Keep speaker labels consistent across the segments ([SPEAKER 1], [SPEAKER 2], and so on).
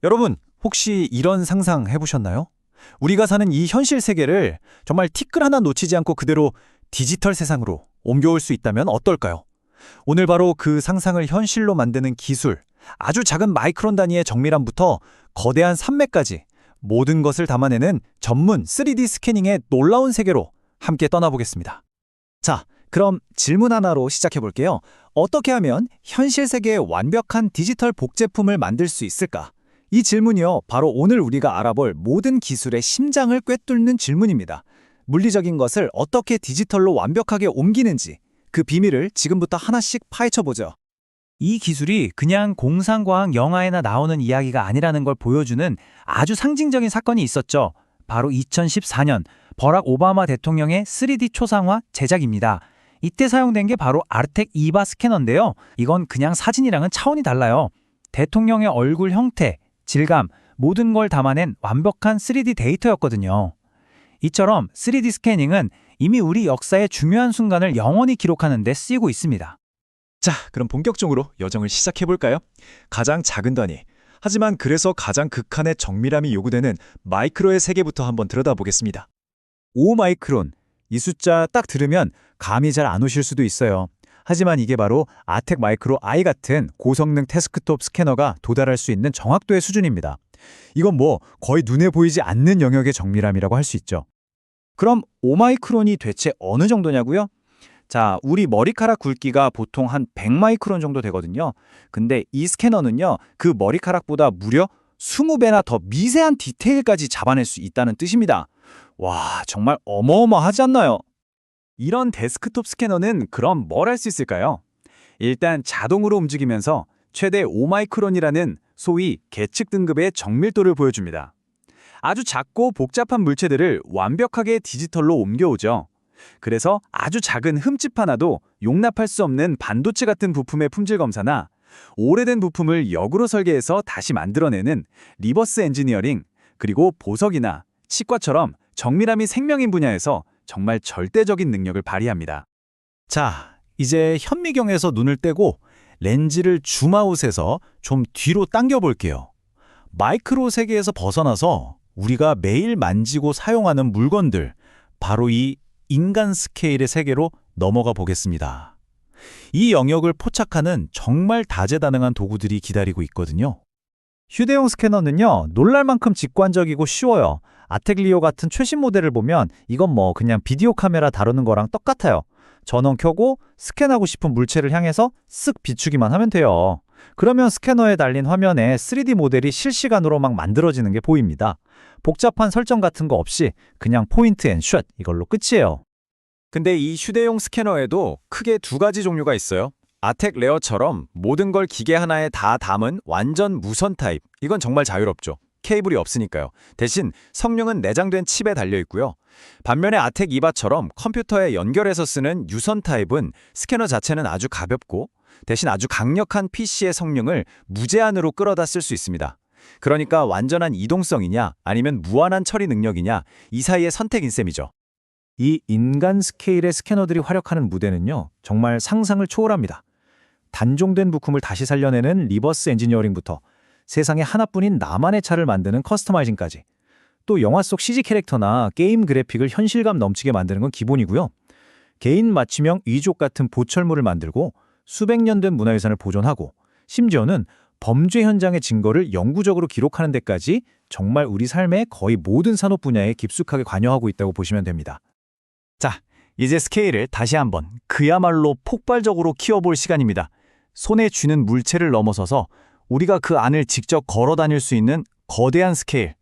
[SPEAKER 1] 여러분, 혹시 이런 상상 해보셨나요? 우리가 사는 이 현실 세계를 정말 티끌 하나 놓치지 않고 그대로 디지털 세상으로 옮겨올 수 있다면 어떨까요? 오늘 바로 그 상상을 현실로 만드는 기술, 아주 작은 마이크론 단위의 정밀함부터 거대한 산맥까지 모든 것을 담아내는 전문 3D 스캐닝의 놀라운 세계로 함께 떠나보겠습니다. 자, 그럼 질문 하나로 시작해 볼게요. 어떻게 하면 현실 세계의 완벽한 디지털 복제품을 만들 수 있을까? 이 질문이요, 바로 오늘 우리가 알아볼 모든 기술의 심장을 꿰뚫는 질문입니다. 물리적인 것을 어떻게 디지털로 완벽하게 옮기는지, 그 비밀을 지금부터 하나씩 파헤쳐보죠. 이 기술이 그냥 공상과학 영화에나 나오는 이야기가 아니라는 걸 보여주는 아주 상징적인 사건이 있었죠. 바로 2014년 버락 오바마 대통령의 3D 초상화 제작입니다. 이때 사용된 게 바로 아르텍 이바 스캐너인데요. 이건 그냥 사진이랑은 차원이 달라요. 대통령의 얼굴 형태, 질감, 모든 걸 담아낸 완벽한 3D 데이터였거든요. 이처럼 3D 스캐닝은 이미 우리 역사의 중요한 순간을 영원히 기록하는 데 쓰이고 있습니다.
[SPEAKER 2] 자, 그럼 본격적으로 여정을 시작해볼까요? 가장 작은 단위, 하지만 그래서 가장 극한의 정밀함이 요구되는 마이크로의 세계부터 한번 들여다보겠습니다.
[SPEAKER 1] 5마이크론, 이 숫자 딱 들으면 감이 잘 안 오실 수도 있어요. 하지만 이게 바로 아텍 마이크로 I 같은 고성능 데스크톱 스캐너가 도달할 수 있는 정확도의 수준입니다. 이건 거의 눈에 보이지 않는 영역의 정밀함이라고 할 수 있죠. 그럼 5마이크론이 대체 어느 정도냐고요? 자, 우리 머리카락 굵기가 보통 한 100마이크론 정도 되거든요. 근데 이 스캐너는요, 그 머리카락보다 무려 20배나 더 미세한 디테일까지 잡아낼 수 있다는 뜻입니다. 와, 정말 어마어마하지 않나요? 이런 데스크톱 스캐너는 그럼 뭘 할 수 있을까요? 일단 자동으로 움직이면서 최대 5마이크론이라는 소위 계측 등급의 정밀도를 보여줍니다. 아주 작고 복잡한 물체들을 완벽하게 디지털로 옮겨오죠. 그래서 아주 작은 흠집 하나도 용납할 수 없는 반도체 같은 부품의 품질 검사나 오래된 부품을 역으로 설계해서 다시 만들어내는 리버스 엔지니어링, 그리고 보석이나 치과처럼 정밀함이 생명인 분야에서 정말 절대적인 능력을 발휘합니다. 자, 이제 현미경에서 눈을 떼고 렌즈를 줌아웃해서 좀 뒤로 당겨 볼게요. 마이크로 세계에서 벗어나서 우리가 매일 만지고 사용하는 물건들, 바로 이 인간 스케일의 세계로 넘어가 보겠습니다. 이 영역을 포착하는 정말 다재다능한 도구들이 기다리고 있거든요. 휴대용 스캐너는요, 놀랄 만큼 직관적이고 쉬워요. 아텍 리오 같은 최신 모델을 보면 이건 그냥 비디오 카메라 다루는 거랑 똑같아요. 전원 켜고 스캔하고 싶은 물체를 향해서 쓱 비추기만 하면 돼요. 그러면 스캐너에 달린 화면에 3D 모델이 실시간으로 막 만들어지는 게 보입니다. 복잡한 설정 같은 거 없이 그냥 포인트 앤 슛, 이걸로 끝이에요. 근데 이 휴대용 스캐너에도 크게 두 가지 종류가 있어요. 아텍 레어처럼 모든 걸 기계 하나에 다 담은 완전 무선 타입, 이건 정말 자유롭죠. 케이블이 없으니까요. 대신 성능은 내장된 칩에 달려있고요. 반면에 아텍 이바처럼 컴퓨터에 연결해서 쓰는 유선 타입은 스캐너 자체는 아주 가볍고 대신 아주 강력한 PC의 성능을 무제한으로 끌어다 쓸 수 있습니다. 그러니까 완전한 이동성이냐 아니면 무한한 처리 능력이냐, 이 사이의 선택인 셈이죠. 이 인간 스케일의 스캐너들이 활약하는 무대는요, 정말 상상을 초월합니다. 단종된 부품을 다시 살려내는 리버스 엔지니어링부터 세상에 하나뿐인 나만의 차를 만드는 커스터마이징까지, 또 영화 속 CG 캐릭터나 게임 그래픽을 현실감 넘치게 만드는 건 기본이고요. 개인 맞춤형 위족 같은 보철물을 만들고 수백 년 된 문화유산을 보존하고 심지어는 범죄 현장의 증거를 영구적으로 기록하는 데까지 정말 우리 삶의 거의 모든 산업 분야에 깊숙하게 관여하고 있다고 보시면 됩니다. 자, 이제 스케일을 다시 한번 그야말로 폭발적으로 키워볼 시간입니다. 손에 쥐는 물체를 넘어서서 우리가 그 안을 직접 걸어 다닐 수 있는 거대한 스케일.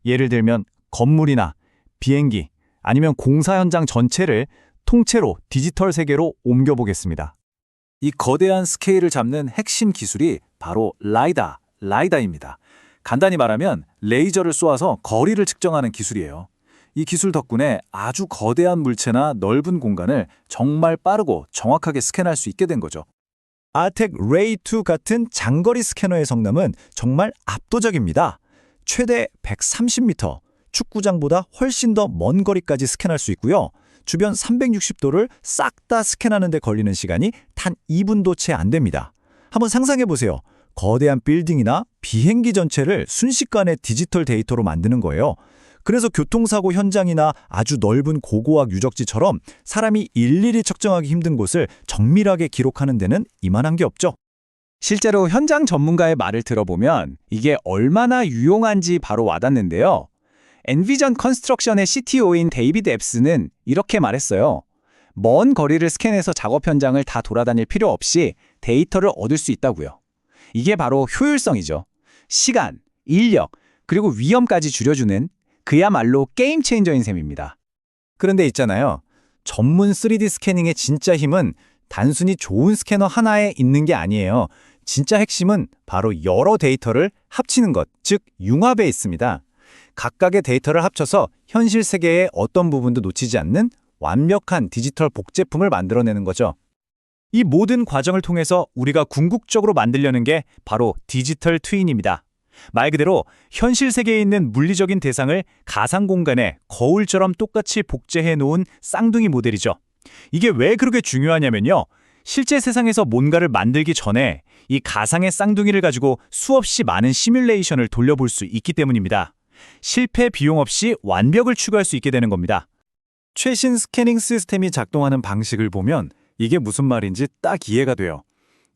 [SPEAKER 1] 예를 들면 건물이나 비행기, 아니면 공사 현장 전체를 통째로 디지털 세계로 옮겨보겠습니다. 이 거대한 스케일을 잡는 핵심 기술이 바로 라이다입니다. 간단히 말하면 레이저를 쏘아서 거리를 측정하는 기술이에요. 이 기술 덕분에 아주 거대한 물체나 넓은 공간을 정말 빠르고 정확하게 스캔할 수 있게 된 거죠. 아텍 레이2 같은 장거리 스캐너의 성능은 정말 압도적입니다. 최대 130m, 축구장보다 훨씬 더 먼 거리까지 스캔할 수 있고요. 주변 360도를 싹 다 스캔하는 데 걸리는 시간이 단 2분도 채 안 됩니다. 한번 상상해 보세요. 거대한 빌딩이나 비행기 전체를 순식간에 디지털 데이터로 만드는 거예요. 그래서 교통사고 현장이나 아주 넓은 고고학 유적지처럼 사람이 일일이 측정하기 힘든 곳을 정밀하게 기록하는 데는 이만한 게 없죠. 실제로 현장 전문가의 말을 들어보면 이게 얼마나 유용한지 바로 와닿는데요. 엔비전 컨스트럭션의 CTO인 데이비드 앱스는 이렇게 말했어요. 먼 거리를 스캔해서 작업 현장을 다 돌아다닐 필요 없이 데이터를 얻을 수 있다고요. 이게 바로 효율성이죠. 시간, 인력, 그리고 위험까지 줄여주는 그야말로 게임 체인저인 셈입니다. 그런데 있잖아요. 전문 3D 스캐닝의 진짜 힘은 단순히 좋은 스캐너 하나에 있는 게 아니에요. 진짜 핵심은 바로 여러 데이터를 합치는 것, 즉 융합에 있습니다. 각각의 데이터를 합쳐서 현실 세계의 어떤 부분도 놓치지 않는 완벽한 디지털 복제품을 만들어내는 거죠. 이 모든 과정을 통해서 우리가 궁극적으로 만들려는 게 바로 디지털 트윈입니다. 말 그대로 현실 세계에 있는 물리적인 대상을 가상 공간에 거울처럼 똑같이 복제해 놓은 쌍둥이 모델이죠. 이게 왜 그렇게 중요하냐면요. 실제 세상에서 뭔가를 만들기 전에 이 가상의 쌍둥이를 가지고 수없이 많은 시뮬레이션을 돌려볼 수 있기 때문입니다. 실패 비용 없이 완벽을 추구할 수 있게 되는 겁니다. 최신 스캐닝 시스템이 작동하는 방식을 보면 이게 무슨 말인지 딱 이해가 돼요.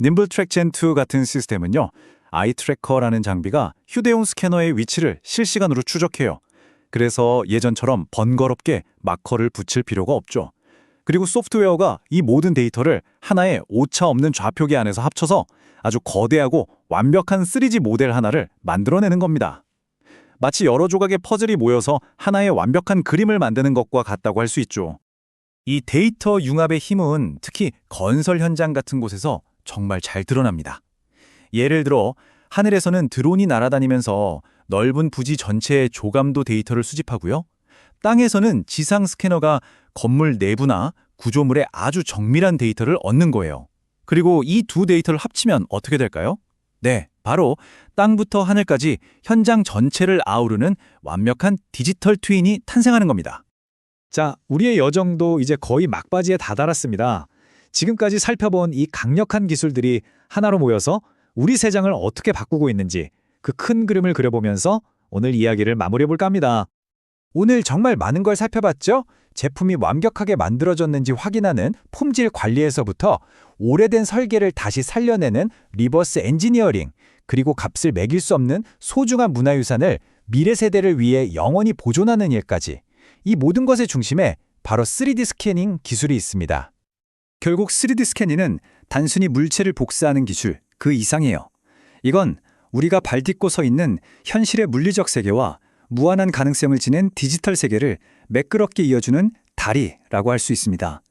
[SPEAKER 1] nimble track gen 2 같은 시스템은요. 아이 트래커라는 장비가 휴대용 스캐너의 위치를 실시간으로 추적해요. 그래서 예전처럼 번거롭게 마커를 붙일 필요가 없죠. 그리고 소프트웨어가 이 모든 데이터를 하나의 오차 없는 좌표기 안에서 합쳐서 아주 거대하고 완벽한 3D 모델 하나를 만들어내는 겁니다. 마치 여러 조각의 퍼즐이 모여서 하나의 완벽한 그림을 만드는 것과 같다고 할 수 있죠. 이 데이터 융합의 힘은 특히 건설 현장 같은 곳에서 정말 잘 드러납니다. 예를 들어 하늘에서는 드론이 날아다니면서 넓은 부지 전체의 조감도 데이터를 수집하고요. 땅에서는 지상 스캐너가 건물 내부나 구조물의 아주 정밀한 데이터를 얻는 거예요. 그리고 이 두 데이터를 합치면 어떻게 될까요? 네, 바로 땅부터 하늘까지 현장 전체를 아우르는 완벽한 디지털 트윈이 탄생하는 겁니다. 자, 우리의 여정도 이제 거의 막바지에 다다랐습니다. 지금까지 살펴본 이 강력한 기술들이 하나로 모여서 우리 세상을 어떻게 바꾸고 있는지 그 큰 그림을 그려보면서 오늘 이야기를 마무리해볼까 합니다. 오늘 정말 많은 걸 살펴봤죠? 제품이 완벽하게 만들어졌는지 확인하는 품질 관리에서부터 오래된 설계를 다시 살려내는 리버스 엔지니어링, 그리고 값을 매길 수 없는 소중한 문화유산을 미래 세대를 위해 영원히 보존하는 일까지, 이 모든 것의 중심에 바로 3D 스캐닝 기술이 있습니다. 결국 3D 스캐닝은 단순히 물체를 복사하는 기술 그 이상이에요. 이건 우리가 발딛고 서 있는 현실의 물리적 세계와 무한한 가능성을 지닌 디지털 세계를 매끄럽게 이어주는 다리라고 할 수 있습니다.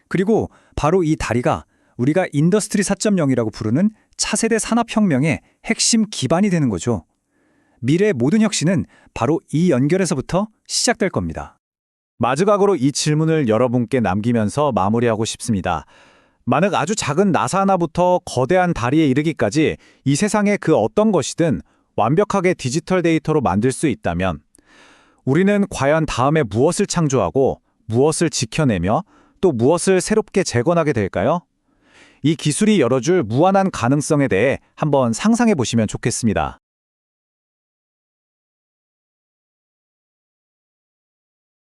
[SPEAKER 1] 그리고 바로 이 다리가 우리가 인더스트리 4.0이라고 부르는 차세대 산업혁명의 핵심 기반이 되는 거죠. 미래의 모든 혁신은 바로 이 연결에서부터 시작될 겁니다. 마지막으로 이 질문을 여러분께 남기면서 마무리하고 싶습니다. 만약 아주 작은 나사 하나부터 거대한 다리에 이르기까지 이 세상의 그 어떤 것이든 완벽하게 디지털 데이터로 만들 수 있다면 우리는 과연 다음에 무엇을 창조하고 무엇을 지켜내며 또 무엇을 새롭게 재건하게 될까요? 이 기술이 열어줄 무한한 가능성에 대해 한번 상상해 보시면 좋겠습니다.